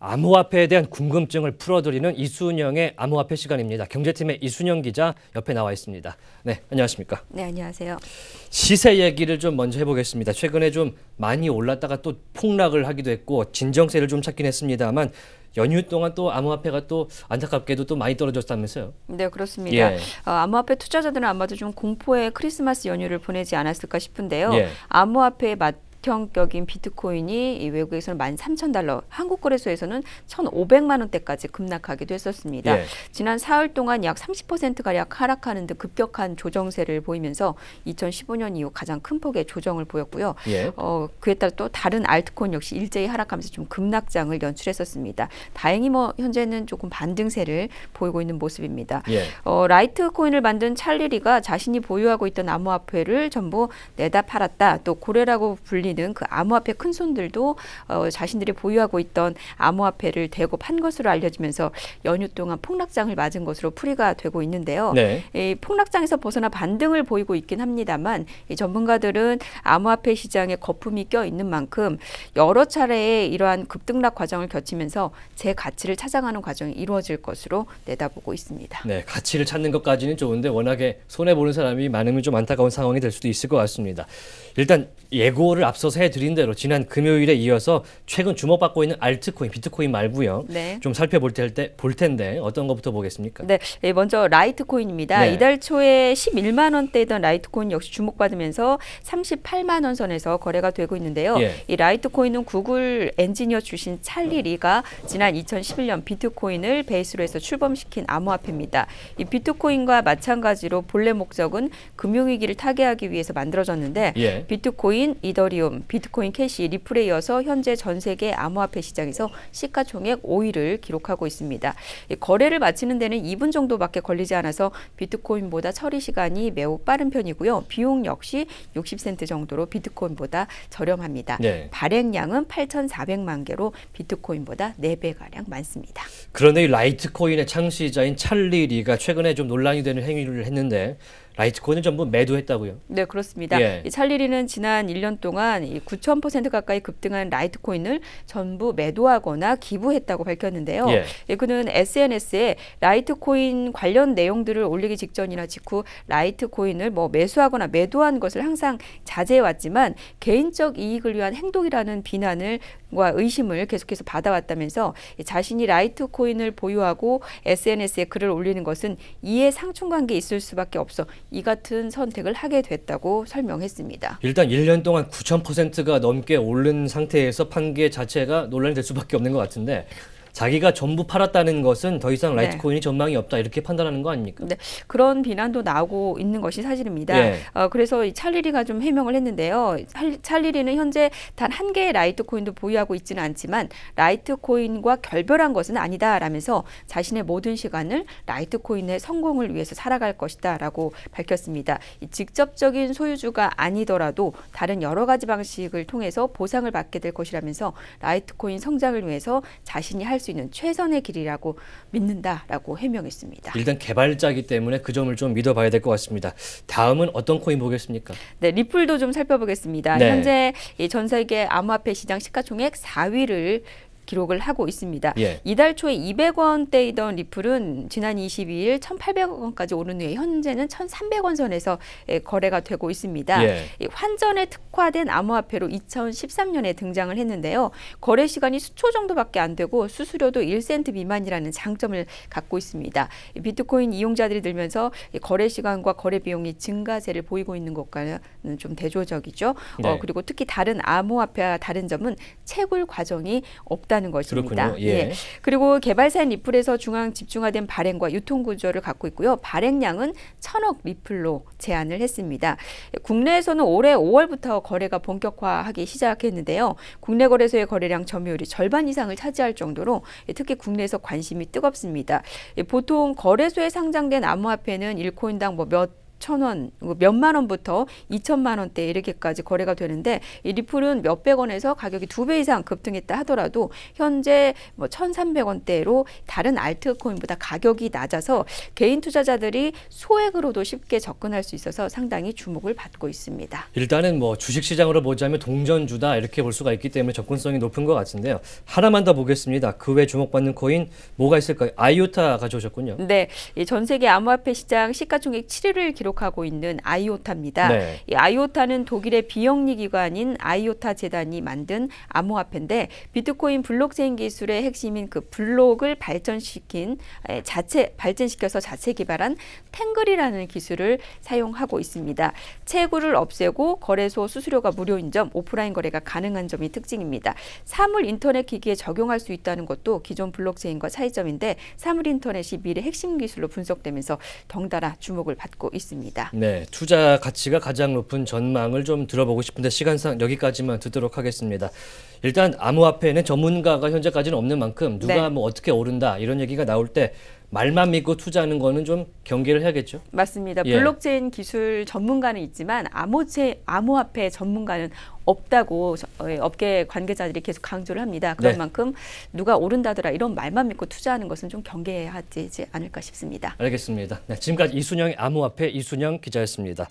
암호화폐에 대한 궁금증을 풀어드리는 이순영의 암호화폐 시간입니다. 경제팀의 이순영 기자 옆에 나와 있습니다. 네, 안녕하십니까? 네, 안녕하세요. 시세 얘기를 좀 먼저 해보겠습니다. 최근에 좀 많이 올랐다가 또 폭락을 하기도 했고 진정세를 좀 찾긴 했습니다만 연휴 동안 또 암호화폐가 또 안타깝게도 또 많이 떨어졌다면서요? 네, 그렇습니다. 예. 암호화폐 투자자들은 아마도 좀 공포의 크리스마스 연휴를 보내지 않았을까 싶은데요. 예. 암호화폐의 격격인 비트코인이 외국에서는 13,000달러, 한국 거래소에서는 1,500만 원대까지 급락하기도 했었습니다. 예. 지난 사흘 동안 약 30%가량 하락하는 등 급격한 조정세를 보이면서 2015년 이후 가장 큰 폭의 조정을 보였고요. 예. 그에 따라 또 다른 알트코인 역시 일제히 하락하면서 좀 급락장을 연출했었습니다. 다행히 현재는 조금 반등세를 보이고 있는 모습입니다. 예. 라이트코인을 만든 찰리리가 자신이 보유하고 있던 암호화폐를 전부 내다 팔았다. 또 고래라고 불리는 그 암호화폐 큰손들도 자신들이 보유하고 있던 암호화폐를 대고 판 것으로 알려지면서 연휴 동안 폭락장을 맞은 것으로 풀이가 되고 있는데요. 네. 이 폭락장에서 벗어나 반등을 보이고 있긴 합니다만 이 전문가들은 암호화폐 시장에 거품이 껴 있는 만큼 여러 차례의 이러한 급등락 과정을 거치면서 제 가치를 찾아가는 과정이 이루어질 것으로 내다보고 있습니다. 네, 가치를 찾는 것까지는 좋은데 워낙에 손해보는 사람이 많으면 좀 안타까운 상황이 될 수도 있을 것 같습니다. 일단 예고를 앞서서 해드린 대로 지난 금요일에 이어서 최근 주목받고 있는 알트코인, 비트코인 말고요. 네. 좀 살펴볼 텐데 어떤 것부터 보겠습니까? 네, 먼저 라이트코인입니다. 네. 이달 초에 11만 원대이던 라이트코인 역시 주목받으면서 38만 원 선에서 거래가 되고 있는데요. 예. 이 라이트코인은 구글 엔지니어 출신 찰리 리가 지난 2011년 비트코인을 베이스로 해서 출범시킨 암호화폐입니다. 이 비트코인과 마찬가지로 본래 목적은 금융위기를 타개하기 위해서 만들어졌는데 예. 비트코인, 이더리움, 비트코인 캐시, 리플에 이어서 현재 전 세계 암호화폐 시장에서 시가총액 5위를 기록하고 있습니다. 거래를 마치는 데는 2분 정도밖에 걸리지 않아서 비트코인보다 처리 시간이 매우 빠른 편이고요. 비용 역시 60센트 정도로 비트코인보다 저렴합니다. 네. 발행량은 8,400만 개로 비트코인보다 4배가량 많습니다. 그런데 이 라이트코인의 창시자인 찰리 리가 최근에 좀 논란이 되는 행위를 했는데 라이트코인을 전부 매도했다고요? 네, 그렇습니다. 예. 이 찰리리는 지난 1년 동안 9,000% 가까이 급등한 라이트코인을 전부 매도하거나 기부했다고 밝혔는데요. 예. 그는 SNS에 라이트코인 관련 내용들을 올리기 직전이나 직후 라이트코인을 매수하거나 매도한 것을 항상 자제해왔지만 개인적 이익을 위한 행동이라는 비난과 의심을 계속해서 받아왔다면서 자신이 라이트코인을 보유하고 SNS에 글을 올리는 것은 이해 상충관계에 있을 수밖에 없어 이 같은 선택을 하게 됐다고 설명했습니다. 일단 1년 동안 9,000%가 넘게 오른 상태에서 판 게 자체가 논란이 될 수밖에 없는 것 같은데 자기가 전부 팔았다는 것은 더 이상 라이트코인이 전망이 없다 이렇게 판단하는 거 아닙니까? 네, 그런 비난도 나오고 있는 것이 사실입니다. 예. 그래서 이 찰리리가 좀 해명을 했는데요. 찰리리는 현재 단 한 개의 라이트코인도 보유하고 있지는 않지만 라이트코인과 결별한 것은 아니다라면서 자신의 모든 시간을 라이트코인의 성공을 위해서 살아갈 것이다라고 밝혔습니다. 이 직접적인 소유주가 아니더라도 다른 여러 가지 방식을 통해서 보상을 받게 될 것이라면서 라이트코인 성장을 위해서 자신이 할 수 있는 최선의 길이라고 믿는다라고 해명했습니다. 일단 개발자이기 때문에 그 점을 좀 믿어봐야 될 것 같습니다. 다음은 어떤 코인 보겠습니까? 네, 리플도 좀 살펴보겠습니다. 네. 현재 전 세계 암호화폐 시장 시가총액 4위를 기록을 하고 있습니다. 예. 이달 초에 200원대이던 리플은 지난 22일 1,800원까지 오른 후에 현재는 1,300원 선에서 거래가 되고 있습니다. 예. 환전에 특화된 암호화폐로 2013년에 등장을 했는데요. 거래 시간이 수초 정도밖에 안 되고 수수료도 1센트 미만이라는 장점을 갖고 있습니다. 비트코인 이용자들이 늘면서 거래 시간과 거래 비용이 증가세를 보이고 있는 것과는 좀 대조적이죠. 네. 그리고 특히 다른 암호화폐와 다른 점은 채굴 과정이 없다는 것입니다. 그렇군요. 예. 그리고 개발사인 리플에서 중앙 집중화된 발행과 유통 구조를 갖고 있고요. 발행량은 1,000억 리플로 제한을 했습니다. 국내에서는 올해 5월부터 거래가 본격화하기 시작했는데요. 국내 거래소의 거래량 점유율이 절반 이상을 차지할 정도로 특히 국내에서 관심이 뜨겁습니다. 보통 거래소에 상장된 암호화폐는 1코인당 몇 천 원, 몇만 원부터 2천만 원대에 이르게까지 거래가 되는데 이 리플은 몇백 원에서 가격이 2배 이상 급등했다 하더라도 현재 뭐 1,300원대로 다른 알트코인보다 가격이 낮아서 개인 투자자들이 소액으로도 쉽게 접근할 수 있어서 상당히 주목을 받고 있습니다. 일단은 뭐 주식시장으로 보자면 동전주다 이렇게 볼 수가 있기 때문에 접근성이 높은 것 같은데요. 하나만 더 보겠습니다. 그 외 주목받는 코인 뭐가 있을까요? 아이오타 가져오셨군요. 네, 이 전 세계 암호화폐 시장 시가총액 7위를 기록하고 있는 아이오타입니다. 네. 이 아이오타는 독일의 비영리 기관인 아이오타 재단이 만든 암호화폐인데 비트코인 블록체인 기술의 핵심인 그 블록을 발전시켜서 자체 개발한 탱글이라는 기술을 사용하고 있습니다. 채굴을 없애고 거래소 수수료가 무료인 점, 오프라인 거래가 가능한 점이 특징입니다. 사물 인터넷 기기에 적용할 수 있다는 것도 기존 블록체인과 차이점인데 사물 인터넷이 미래 핵심 기술로 분석되면서 덩달아 주목을 받고 있습니다. 네, 투자 가치가 가장 높은 전망을 좀 들어보고 싶은데 시간상 여기까지만 듣도록 하겠습니다. 일단 암호화폐는 전문가가 현재까지는 없는 만큼 누가 네. 뭐 어떻게 오른다 이런 얘기가 나올 때 말만 믿고 투자하는 거는 좀 경계를 해야겠죠. 맞습니다. 예. 블록체인 기술 전문가는 있지만 암호화폐 전문가는 없다고 업계 관계자들이 계속 강조를 합니다. 그런 네. 만큼 누가 오른다더라 이런 말만 믿고 투자하는 것은 좀 경계해야 되지 않을까 싶습니다. 알겠습니다. 네, 지금까지 이순영의 암호화폐 이순영 기자였습니다.